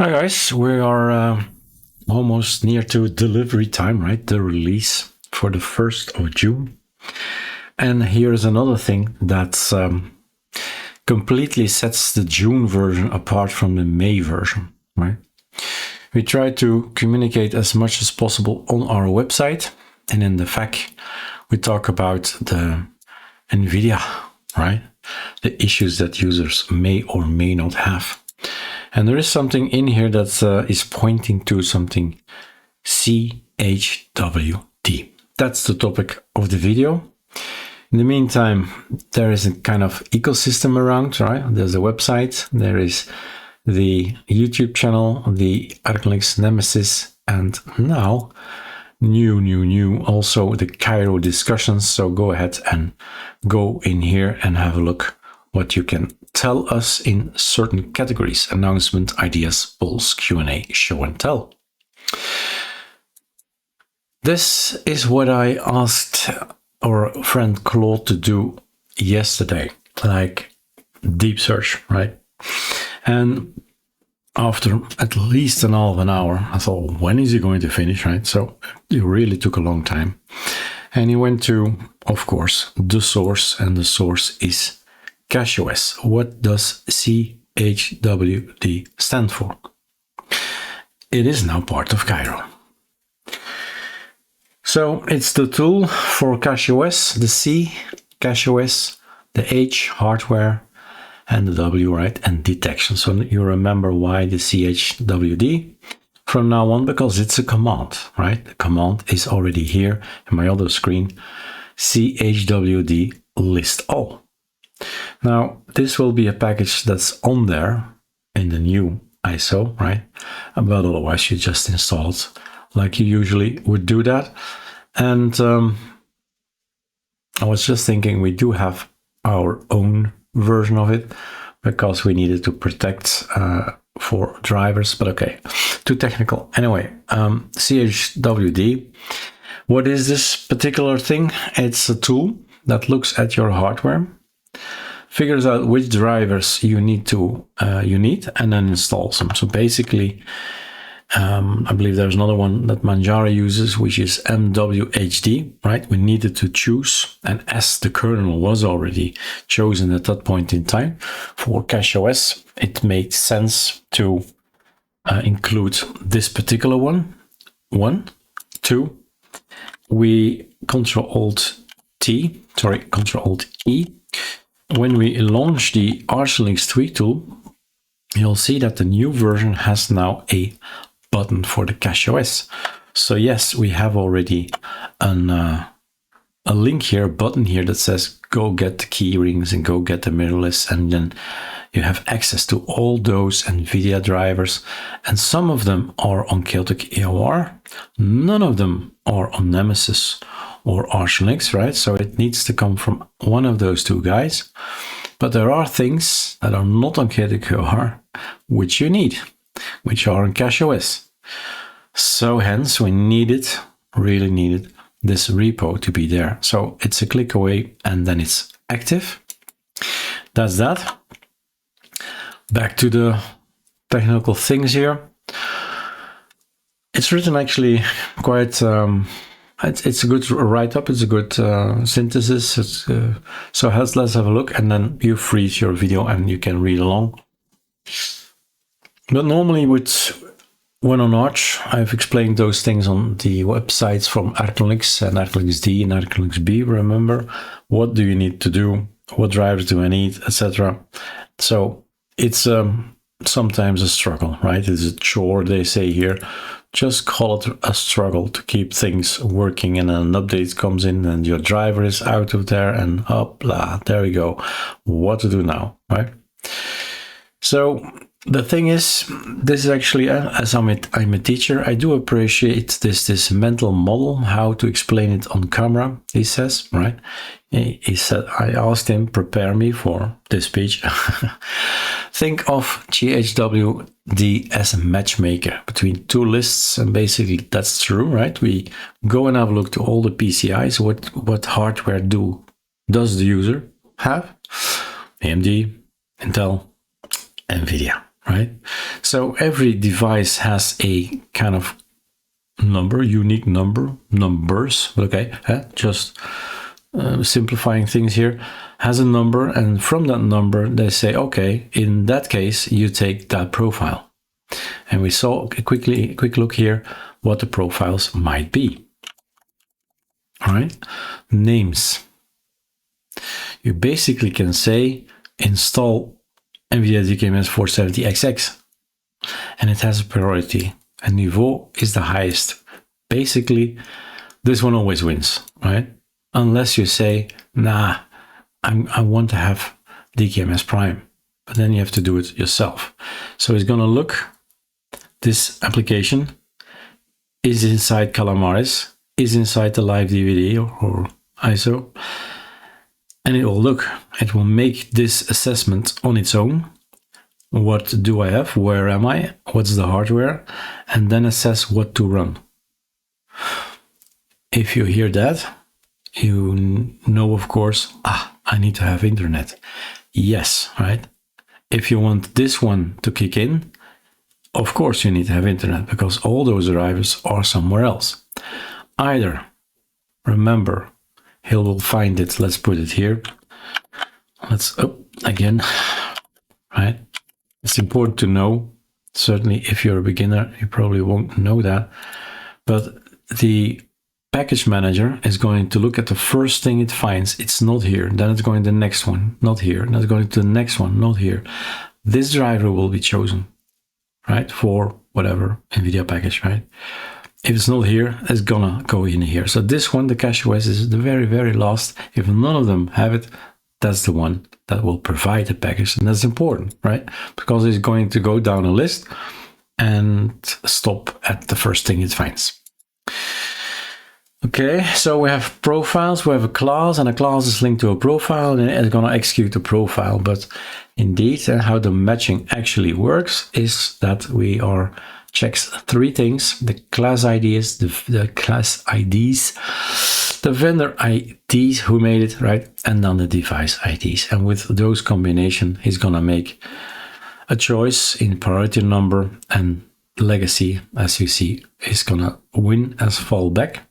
Hi guys, we are almost near to delivery time, right? The release for the 1st of June. And here's another thing that completely sets the June version apart from the May version, right? We try to communicate as much as possible on our website, and in the FAQ we talk about the Nvidia, right? The issues that users may or may not have. And there is something in here that is pointing to something CHWD. That's the topic of the video. In the meantime, there is a kind of ecosystem around, right? There's a website, there is the YouTube channel, the ArcLinks Nemesis, and now new, also the Kiro discussions. So go ahead and go in here and have a look what you can tell us in certain categories: announcement, ideas, polls, Q&A, show and tell. This is what I asked our friend Claude to do yesterday, like deep search, right? And after at least an half an hour, I thought, when is he going to finish, right? So it really took a long time. And he went to, of course, the source, and the source is CachyOS. What does CHWD stand for? It is now part of Kiro. So it's the tool for CachyOS, the C, CachyOS, the H, hardware, and the W, right, and detection. So you remember why the CHWD from now on, because it's a command, right? The command is already here in my other screen, CHWD list all. Now, this will be a package that's on there in the new ISO, right? But otherwise you just install it like you usually would do that. And I was just thinking we do have our own version of it because we needed to protect for drivers, but okay, too technical. Anyway, CHWD, what is this particular thing? It's a tool that looks at your hardware, figures out which drivers you need, and then installs them. So basically, I believe there's another one that Manjaro uses, which is mhwd, right? We needed to choose, and as the kernel was already chosen at that point in time for CachyOS, it made sense to include this particular one. 2, we Ctrl-E. When we launch the ArcLinks tweak tool, you'll see that the new version has now a button for the CachyOS. So yes, we have already a link here, a button here that says go get the key rings and go get the mirrorless, and then you have access to all those Nvidia drivers, and some of them are on Chaotic AOR, none of them are on Nemesis or ArcLinks, right? So it needs to come from one of those two guys. But there are things that are not on Chaotic AOR which you need, which are on CachyOS. So hence we really needed this repo to be there. So it's a click away and then it's active. That's that. Back to the technical things here. It's written actually quite it's a good write-up, it's a good synthesis. So let's have a look, and then you freeze your video and you can read along. But normally when on Arch, I've explained those things on the websites from ArcLinks and ArcLinksD and ArcLinksB. Remember, what do you need to do? What drivers do I need, etc. So it's sometimes a struggle, right? It's a chore, they say here. Just call it a struggle to keep things working, and an update comes in and your driver is out of there, and blah, there we go. What to do now, right? So the thing is, this is actually, as I'm a teacher, I do appreciate this mental model, how to explain it on camera, he says, right? He said, I asked him, prepare me for this speech. Think of CHWD as a matchmaker between two lists, and basically that's true, right? We go and have a look to all the PCIs, what hardware does the user have? AMD, Intel, Nvidia. right? So every device has a kind of number, unique number, numbers, okay, just simplifying things here, has a number, and from that number they say, okay, in that case you take that profile. And we saw a quick look here what the profiles might be. All right, names. You basically can say install Nvidia GKMS 470XX, and it has a priority, and niveau is the highest. Basically, this one always wins, right? Unless you say, nah, I want to have DKMS Prime, but then you have to do it yourself. So it's gonna look, this application is inside Calamares, is inside the live DVD or ISO, and it will look, it will make this assessment on its own. What do I have? Where am I? What's the hardware? And then assess what to run. If you hear that, you know, of course, I need to have internet. Yes, right? If you want this one to kick in, of course you need to have internet, because all those drivers are somewhere else. Either, remember, he will find it, let's put it here. Let's, again, right? It's important to know, certainly if you're a beginner, you probably won't know that, but the package manager is going to look at the first thing it finds. It's not here. Then it's going to the next one, not here. Then it's going to the next one, not here. This driver will be chosen, right? For whatever NVIDIA package, right? If it's not here, it's gonna go in here. So this one, the CachyOS, is the very, very last. If none of them have it, that's the one that will provide the package. And that's important, right? Because it's going to go down a list and stop at the first thing it finds. Okay, so we have profiles, we have a class, and a class is linked to a profile, and it's going to execute the profile. But indeed, how the matching actually works is that we are checks three things: the class IDs, the class IDs, the vendor IDs who made it, right, and then the device IDs. And with those combination, he's going to make a choice in priority number, and legacy, as you see, is going to win as fallback.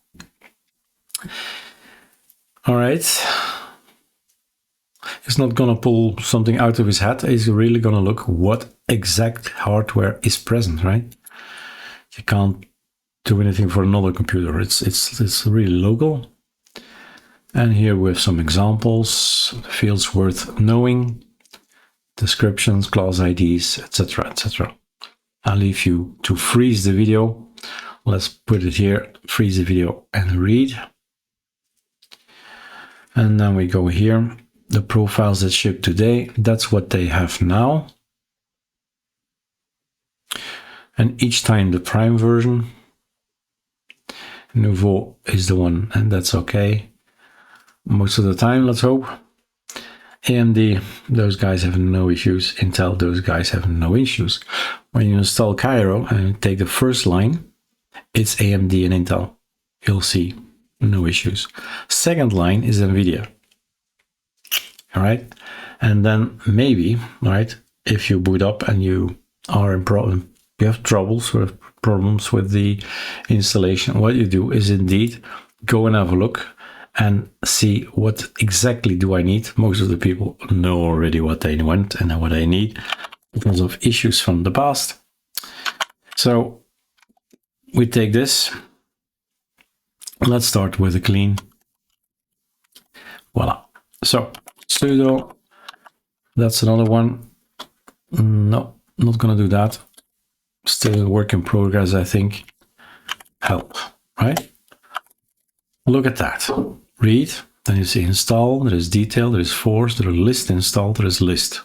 All right, he's not gonna pull something out of his hat. He's really gonna look what exact hardware is present, right? You can't do anything for another computer. It's really local. And here we have some examples, fields worth knowing, descriptions, class IDs, etc., etc. I'll leave you to freeze the video. Let's put it here, freeze the video and read. And then we go here, the profiles that ship today, that's what they have now. And each time the Prime version, Nouveau is the one, and that's okay. Most of the time, let's hope. AMD, those guys have no issues. Intel, those guys have no issues. When you install Kiro and take the first line, it's AMD and Intel. You'll see. No issues. Second line is Nvidia. All right. And then maybe, right, if you boot up and you are in problem, you have problems with the installation, what you do is indeed go and have a look and see what exactly do I need. Most of the people know already what they want and what they need because of issues from the past. So we take this. Let's start with a clean. Voila. So sudo, that's another one. No, not gonna do that. Still a work in progress, I think. Help, right? Look at that. Read, then you see install, there is detail, there is force, there is list install, there is list.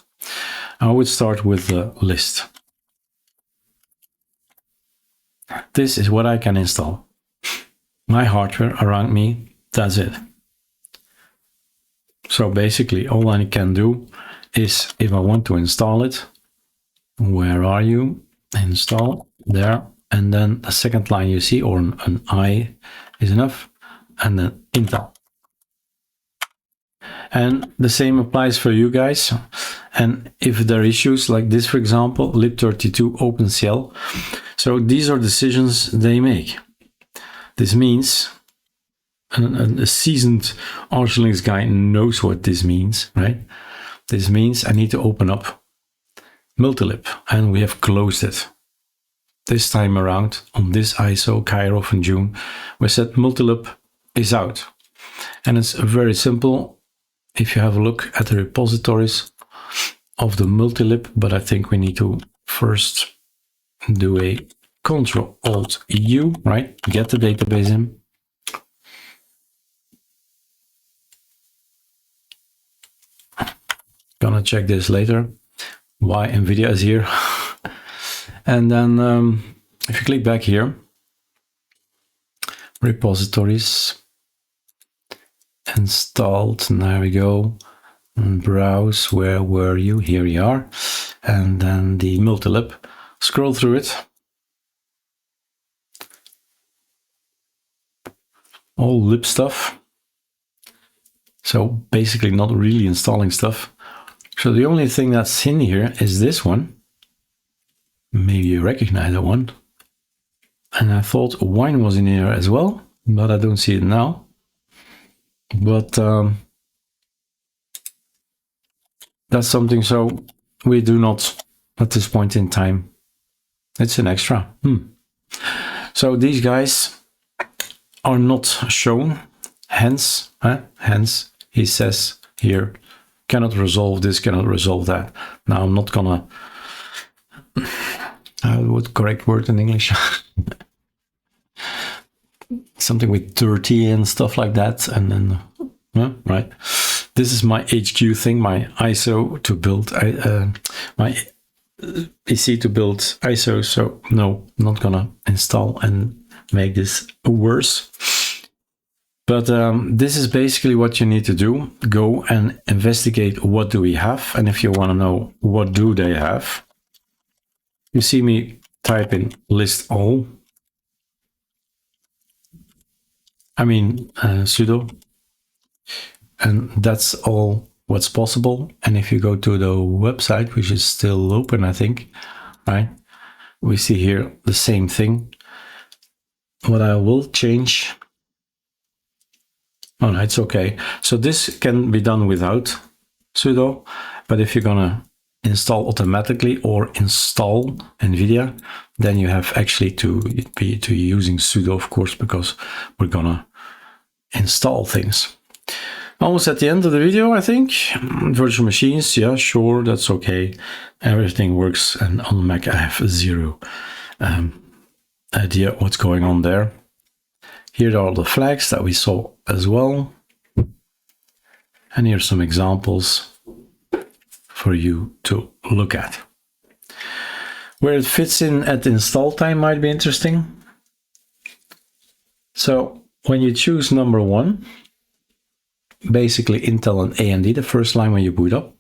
I would start with the list. This is what I can install. My hardware around me, that's it. So basically all I can do is, if I want to install it, where are you? Install, there, and then the second line you see, or an I is enough, and then Intel. And the same applies for you guys. And if there are issues like this, for example, lib32 OpenCL. So these are decisions they make. This means a seasoned Arch Linux guy knows what this means, right? This means I need to open up multilib, and we have closed it. This time around on this ISO Kiro from June, we said multilib is out. And it's very simple if you have a look at the repositories of the multilib, but I think we need to first do a Ctrl-Alt-U, right? Get the database in. Gonna check this later, why Nvidia is here. And then if you click back here, repositories, installed, and there we go, and browse, where were you? Here you are. And then the multilib, scroll through it. All lib stuff. So basically not really installing stuff. So the only thing that's in here is this one. Maybe you recognize that one. And I thought wine was in here as well, but I don't see it now. But that's something, so we do not at this point in time. It's an extra. So these guys are not shown, hence he says here, cannot resolve this, cannot resolve that. Now I'm not gonna, what correct word in English? Something with dirty and stuff like that, and then, right. This is my HQ thing, my ISO to build, my PC to build ISO, so no, not gonna install and make this worse. But this is basically what you need to do. Go and investigate what do we have. And if you want to know what do they have, you see me type in list all. I mean sudo. And that's all what's possible. And if you go to the website, which is still open, I think, right? We see here the same thing. What I will change. Oh, no, it's okay. So this can be done without sudo, but if you're gonna install automatically or install Nvidia, then you have actually to be using sudo, of course, because we're gonna install things. Almost at the end of the video, I think. Virtual machines, yeah, sure, that's okay. Everything works, and on Mac I have zero idea what's going on there. Here are the flags that we saw as well. And here's some examples for you to look at. Where it fits in at install time might be interesting. So when you choose number 1, basically Intel and AMD, the first line when you boot up,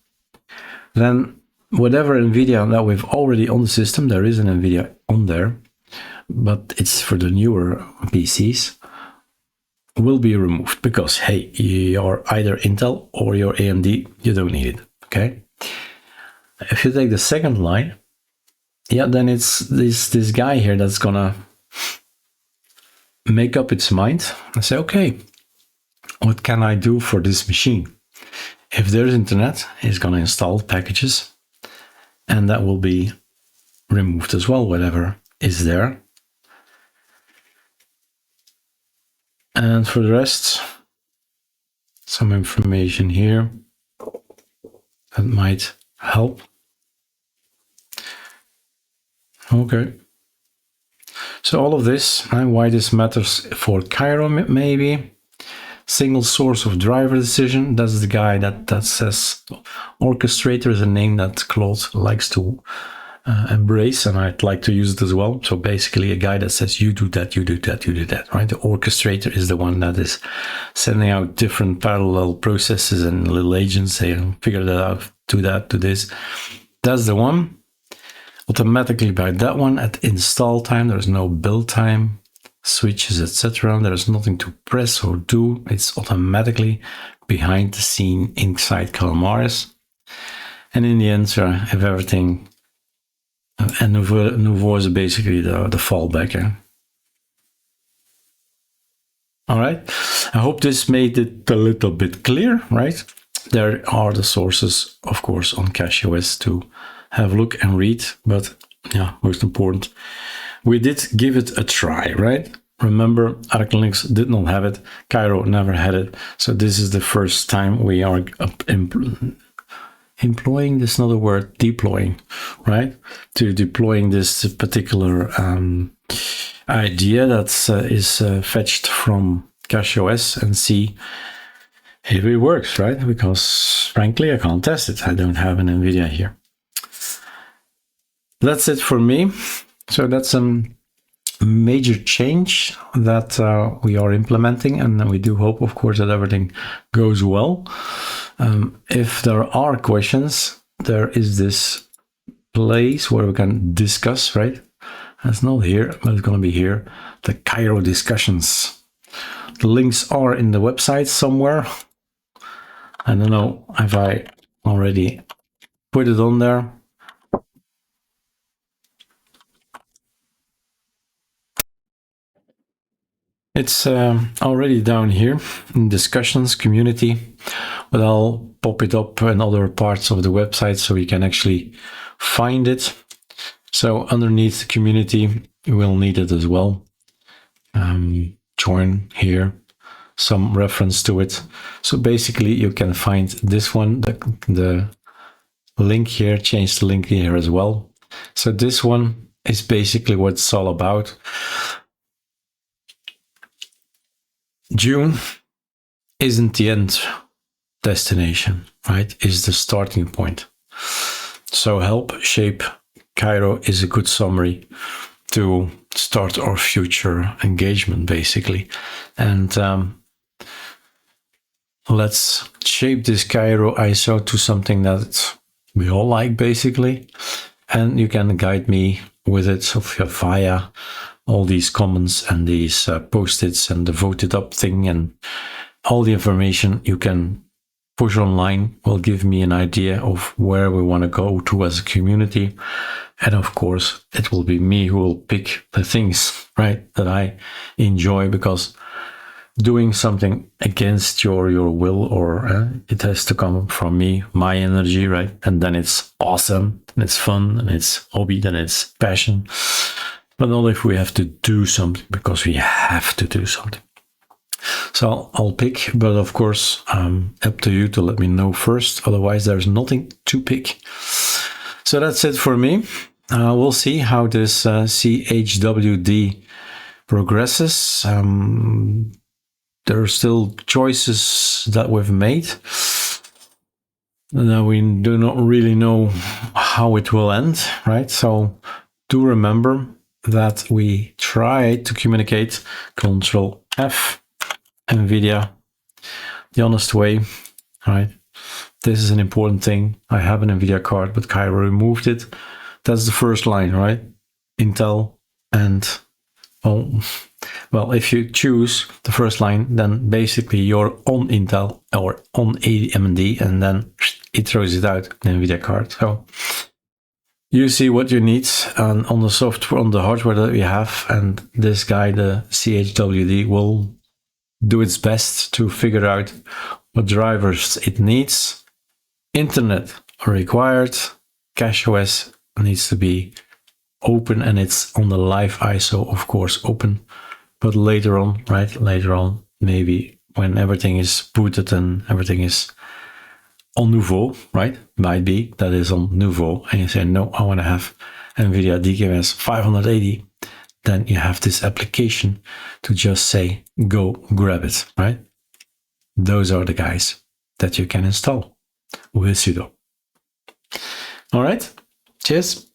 then whatever Nvidia that we've already on the system, there is an Nvidia on there, but it's for the newer PCs, will be removed because, hey, you're either Intel or you're AMD, you don't need it, okay? If you take the second line, yeah, then it's this guy here that's gonna make up its mind and say, okay, what can I do for this machine? If there's internet, it's gonna install packages, and that will be removed as well, whatever is there. And for the rest, some information here that might help. Okay. So all of this, and why this matters for Kiro maybe. Single source of driver decision. That's the guy that says orchestrator is a name that Claude likes to embrace, and I'd like to use it as well. So basically a guy that says you do that, you do that, you do that, right? The orchestrator is the one that is sending out different parallel processes and little agents saying, figure that out, do that, do this. That's the one. Automatically by that one at install time, there's no build time. switches, etc. There's nothing to press or do. It's automatically behind the scene inside Calamares. And in the end, if everything, and Nouveau is basically the fallback. All right, I hope this made it a little bit clear, right? There are the sources, of course, on CachyOS to have a look and read, but yeah, most important, we did give it a try, right? Remember, ArcLinux did not have it, Kiro never had it, so this is the first time we are employing, this is not a word, deploying, right? To deploying this particular idea that is fetched from CachyOS and see if it works, right? Because frankly, I can't test it. I don't have an Nvidia here. That's it for me. So that's a major change that we are implementing, and we do hope, of course, that everything goes well. If there are questions, there is this place where we can discuss, right? It's not here, but it's going to be here. The Kiro discussions. The links are in the website somewhere. I don't know if I already put it on there. It's already down here in discussions, community, but I'll pop it up in other parts of the website so you can actually find it. So underneath the community, you will need it as well. Join here, some reference to it. So basically you can find this one, the link here, change the link here as well. So this one is basically what it's all about. June isn't the end destination, right? Is the starting point. So help shape Kiro is a good summary to start our future engagement, basically. And let's shape this Kiro ISO to something that we all like, basically. And you can guide me with it via all these comments and these post-its and the voted up thing, and all the information you can push online will give me an idea of where we want to go to as a community. And of course, it will be me who will pick the things, right, that I enjoy, because doing something against your will, or it has to come from me, my energy, right? And then it's awesome, and it's fun, and it's hobby, and it's passion. But not if we have to do something, because we have to do something. So I'll pick, but of course, up to you to let me know first. Otherwise, there's nothing to pick. So that's it for me. We'll see how this CHWD progresses. There are still choices that we've made. Now we do not really know how it will end, right? So do remember that we try to communicate Control F, Nvidia, the honest way, right? This is an important thing. I have an Nvidia card, but Kiro removed it. That's the first line, right? Intel and, well, if you choose the first line, then basically you're on Intel or on AMD, and then it throws it out, the Nvidia card. So you see what you need on the software, on the hardware that we have, and this guy, the CHWD, will do its best to figure out what drivers it needs. Internet required, CachyOS needs to be open, and it's on the live ISO, of course, open. But later on, right, later on, maybe when everything is booted and everything is on Nouveau, right, might be that is on Nouveau, and you say, no, I want to have Nvidia DKMS 580, then you have this application to just say, go grab it, right? Those are the guys that you can install with sudo. All right, cheers.